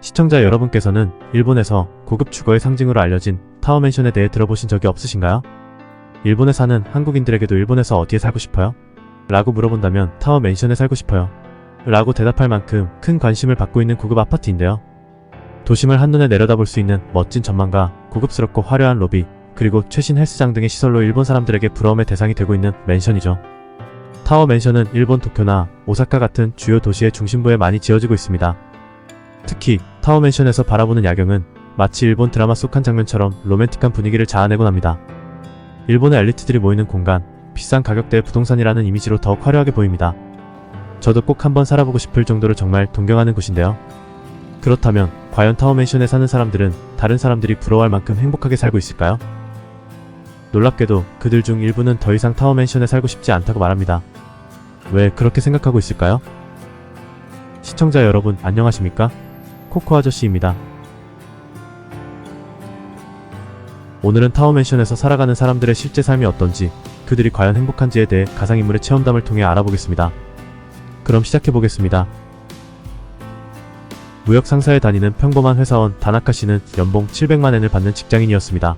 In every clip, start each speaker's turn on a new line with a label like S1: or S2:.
S1: 시청자 여러분께서는 일본에서 고급 주거의 상징으로 알려진 타워맨션에 대해 들어보신 적이 없으신가요? 일본에 사는 한국인들에게도 일본에서 어디에 살고 싶어요? 라고 물어본다면 타워맨션에 살고 싶어요 라고 대답할 만큼 큰 관심을 받고 있는 고급 아파트인데요. 도심을 한눈에 내려다볼 수 있는 멋진 전망과 고급스럽고 화려한 로비, 그리고 최신 헬스장 등의 시설로 일본 사람들에게 부러움의 대상이 되고 있는 맨션이죠. 타워맨션은 일본 도쿄나 오사카 같은 주요 도시의 중심부에 많이 지어지고 있습니다. 특히 타워맨션에서 바라보는 야경은 마치 일본 드라마 속 한 장면처럼 로맨틱한 분위기를 자아내곤 합니다. 일본의 엘리트들이 모이는 공간, 비싼 가격대의 부동산이라는 이미지로 더욱 화려하게 보입니다. 저도 꼭 한번 살아보고 싶을 정도로 정말 동경하는 곳인데요. 그렇다면 과연 타워맨션에 사는 사람들은 다른 사람들이 부러워할 만큼 행복하게 살고 있을까요? 놀랍게도 그들 중 일부는 더 이상 타워맨션에 살고 싶지 않다고 말합니다. 왜 그렇게 생각하고 있을까요? 시청자 여러분 안녕하십니까? 코코 아저씨입니다. 오늘은 타워맨션에서 살아가는 사람들의 실제 삶이 어떤지, 그들이 과연 행복한지에 대해 가상인물의 체험담을 통해 알아보겠습니다. 그럼 시작해보겠습니다. 무역 상사에 다니는 평범한 회사원 다나카 씨는 연봉 700만엔을 받는 직장인이었습니다.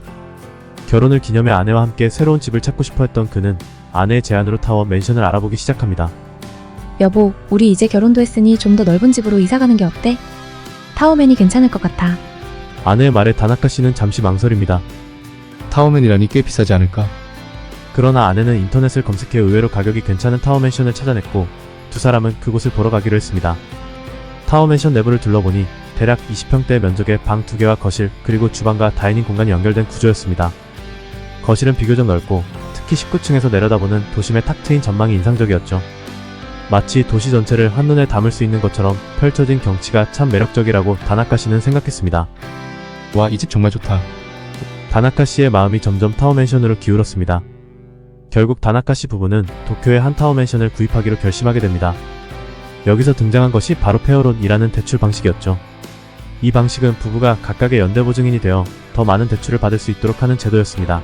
S1: 결혼을 기념해 아내와 함께 새로운 집을 찾고 싶어 했던 그는 아내의 제안으로 타워 맨션을 알아보기 시작합니다.
S2: 여보, 우리 이제 결혼도 했으니 좀 더 넓은 집으로 이사가는 게 어때? 타워맨이 괜찮을 것 같아.
S1: 아내의 말에 다나카 씨는 잠시 망설입니다.
S3: 타워맨이라니 꽤 비싸지 않을까?
S1: 그러나 아내는 인터넷을 검색해 의외로 가격이 괜찮은 타워맨션을 찾아냈고 두 사람은 그곳을 보러 가기로 했습니다. 타워맨션 내부를 둘러보니 대략 20평대 면적의 방 2개와 거실, 그리고 주방과 다이닝 공간이 연결된 구조였습니다. 거실은 비교적 넓고 특히 19층에서 내려다보는 도심의 탁 트인 전망이 인상적이었죠. 마치 도시 전체를 한눈에 담을 수 있는 것처럼 펼쳐진 경치가 참 매력적이라고 다나카 씨는 생각했습니다.
S3: 와, 이 집 정말 좋다.
S1: 다나카 씨의 마음이 점점 타워맨션으로 기울었습니다. 결국 다나카 씨 부부는 도쿄의 한 타워맨션을 구입하기로 결심하게 됩니다. 여기서 등장한 것이 바로 페어론이라는 대출 방식이었죠. 이 방식은 부부가 각각의 연대보증인이 되어 더 많은 대출을 받을 수 있도록 하는 제도였습니다.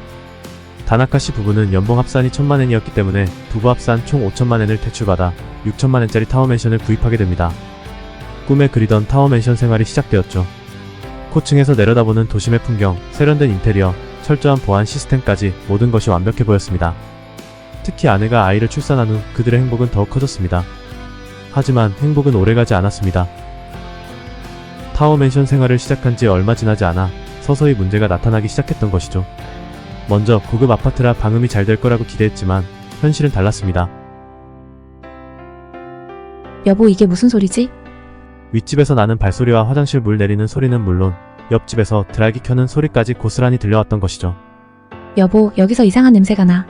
S1: 다나카 씨 부부는 연봉 합산이 1000만엔이었기 때문에 부부 합산 총 5000만엔을 대출받아 6000만엔짜리 타워맨션을 구입하게 됩니다. 꿈에 그리던 타워맨션 생활이 시작되었죠. 고층에서 내려다보는 도심의 풍경, 세련된 인테리어, 철저한 보안 시스템까지 모든 것이 완벽해 보였습니다. 특히 아내가 아이를 출산한 후 그들의 행복은 더욱 커졌습니다. 하지만 행복은 오래가지 않았습니다. 타워맨션 생활을 시작한 지 얼마 지나지 않아 서서히 문제가 나타나기 시작했던 것이죠. 먼저 고급 아파트라 방음이 잘 될 거라고 기대했지만 현실은 달랐습니다.
S2: 여보, 이게 무슨 소리지?
S1: 윗집에서 나는 발소리와 화장실 물 내리는 소리는 물론 옆집에서 드라이기 켜는 소리까지 고스란히 들려왔던 것이죠.
S2: 여보, 여기서 이상한 냄새가 나.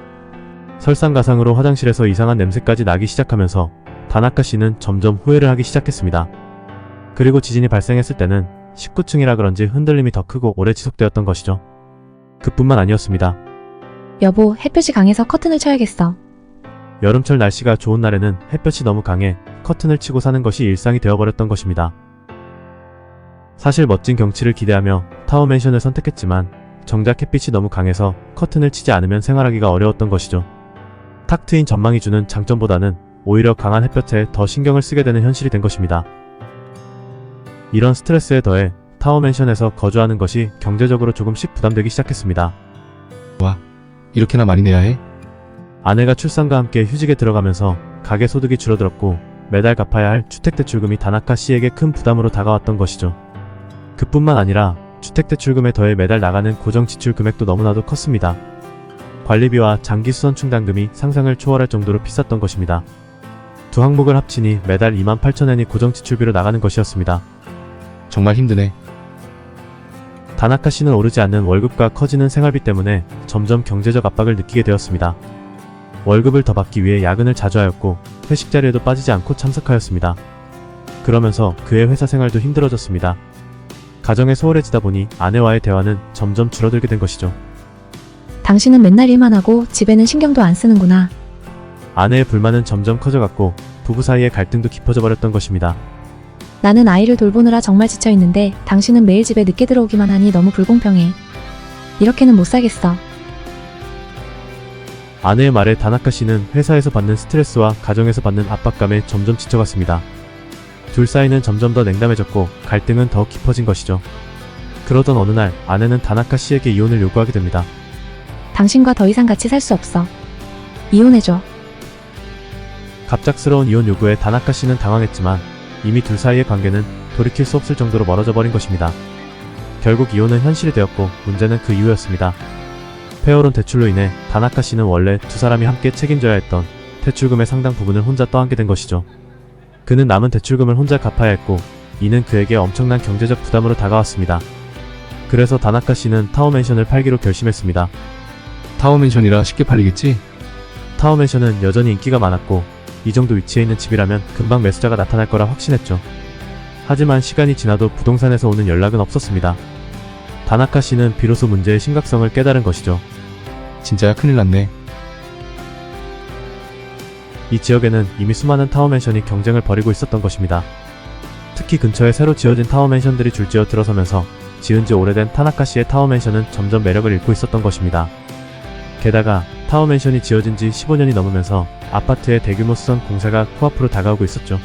S1: 설상가상으로 화장실에서 이상한 냄새까지 나기 시작하면서 다나카 씨는 점점 후회를 하기 시작했습니다. 그리고 지진이 발생했을 때는 19층이라 그런지 흔들림이 더 크고 오래 지속되었던 것이죠. 그뿐만 아니었습니다.
S2: 여보, 햇볕이 강해서 커튼을 쳐야겠어.
S1: 여름철 날씨가 좋은 날에는 햇볕이 너무 강해 커튼을 치고 사는 것이 일상이 되어버렸던 것입니다. 사실 멋진 경치를 기대하며 타워맨션을 선택했지만 정작 햇빛이 너무 강해서 커튼을 치지 않으면 생활하기가 어려웠던 것이죠. 탁 트인 전망이 주는 장점보다는 오히려 강한 햇볕에 더 신경을 쓰게 되는 현실이 된 것입니다. 이런 스트레스에 더해 타워맨션에서 거주하는 것이 경제적으로 조금씩 부담되기 시작했습니다.
S3: 와, 이렇게나 많이 내야 해?
S1: 아내가 출산과 함께 휴직에 들어가면서 가계 소득이 줄어들었고 매달 갚아야 할 주택대출금이 다나카 씨에게 큰 부담으로 다가왔던 것이죠. 그뿐만 아니라 주택대출금에 더해 매달 나가는 고정지출 금액도 너무나도 컸습니다. 관리비와 장기수선 충당금이 상상을 초월할 정도로 비쌌던 것입니다. 두 항목을 합치니 매달 28,000엔이 고정지출비로 나가는 것이었습니다.
S3: 정말 힘드네.
S1: 다나카 씨는 오르지 않는 월급과 커지는 생활비 때문에 점점 경제적 압박을 느끼게 되었습니다. 월급을 더 받기 위해 야근을 자주 하였고 회식 자리에도 빠지지 않고 참석하였습니다. 그러면서 그의 회사 생활도 힘들어졌습니다. 가정에 소홀해지다 보니 아내와의 대화는 점점 줄어들게 된 것이죠.
S2: 당신은 맨날 일만 하고 집에는 신경도 안 쓰는구나.
S1: 아내의 불만은 점점 커져갔고 부부 사이의 갈등도 깊어져 버렸던 것입니다.
S2: 나는 아이를 돌보느라 정말 지쳐있는데 당신은 매일 집에 늦게 들어오기만 하니 너무 불공평해. 이렇게는 못 살겠어.
S1: 아내의 말에 다나카 씨는 회사에서 받는 스트레스와 가정에서 받는 압박감에 점점 지쳐갔습니다. 둘 사이는 점점 더 냉담해졌고 갈등은 더욱 깊어진 것이죠. 그러던 어느 날 아내는 다나카 씨에게 이혼을 요구하게 됩니다.
S2: 당신과 더 이상 같이 살 수 없어. 이혼해줘.
S1: 갑작스러운 이혼 요구에 다나카 씨는 당황했지만 이미 둘 사이의 관계는 돌이킬 수 없을 정도로 멀어져 버린 것입니다. 결국 이혼은 현실이 되었고 문제는 그 이후였습니다. 페어론 대출로 인해 다나카 씨는 원래 두 사람이 함께 책임져야 했던 대출금의 상당 부분을 혼자 떠안게 된 것이죠. 그는 남은 대출금을 혼자 갚아야 했고 이는 그에게 엄청난 경제적 부담으로 다가왔습니다. 그래서 다나카 씨는 타워맨션을 팔기로 결심했습니다.
S3: 타워맨션이라 쉽게 팔리겠지?
S1: 타워맨션은 여전히 인기가 많았고 이 정도 위치에 있는 집이라면 금방 매수자가 나타날 거라 확신했죠. 하지만 시간이 지나도 부동산에서 오는 연락은 없었습니다. 다나카 씨는 비로소 문제의 심각성을 깨달은 것이죠.
S3: 진짜야 큰일 났네.
S1: 이 지역에는 이미 수많은 타워맨션이 경쟁을 벌이고 있었던 것입니다. 특히 근처에 새로 지어진 타워맨션들이 줄지어 들어서면서 지은 지 오래된 타나카 씨의 타워맨션은 점점 매력을 잃고 있었던 것입니다. 게다가 타워맨션이 지어진 지 15년이 넘으면서 아파트의 대규모 수선 공사가 코앞으로 다가오고 있었죠.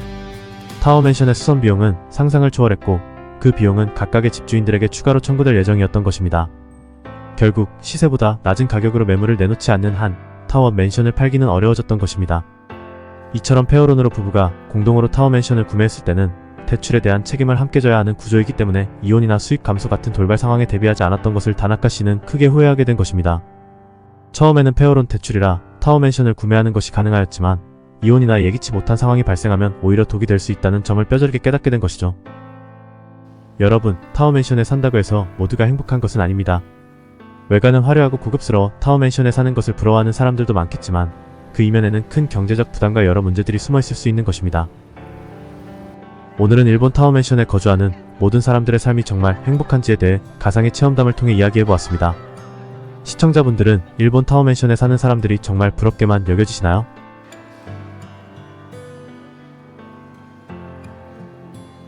S1: 타워맨션의 수선 비용은 상상을 초월했고 그 비용은 각각의 집주인들에게 추가로 청구될 예정이었던 것입니다. 결국 시세보다 낮은 가격으로 매물을 내놓지 않는 한 타워맨션을 팔기는 어려워졌던 것입니다. 이처럼 페어론으로 부부가 공동으로 타워맨션을 구매했을 때는 대출에 대한 책임을 함께 져야 하는 구조이기 때문에 이혼이나 수익 감소 같은 돌발 상황에 대비하지 않았던 것을 다나카 씨는 크게 후회하게 된 것입니다. 처음에는 페어론 대출이라 타워맨션을 구매하는 것이 가능하였지만 이혼이나 예기치 못한 상황이 발생하면 오히려 독이 될 수 있다는 점을 뼈저리게 깨닫게 된 것이죠. 여러분, 타워맨션에 산다고 해서 모두가 행복한 것은 아닙니다. 외관은 화려하고 고급스러워 타워맨션에 사는 것을 부러워하는 사람들도 많겠지만 그 이면에는 큰 경제적 부담과 여러 문제들이 숨어 있을 수 있는 것입니다. 오늘은 일본 타워맨션에 거주하는 모든 사람들의 삶이 정말 행복한지에 대해 가상의 체험담을 통해 이야기해보았습니다. 시청자분들은 일본 타워맨션에 사는 사람들이 정말 부럽게만 여겨지시나요?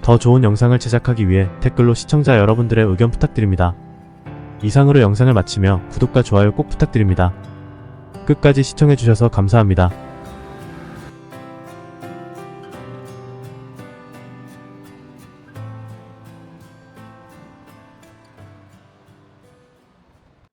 S1: 더 좋은 영상을 제작하기 위해 댓글로 시청자 여러분들의 의견 부탁드립니다. 이상으로 영상을 마치며 구독과 좋아요 꼭 부탁드립니다. 끝까지 시청해주셔서 감사합니다.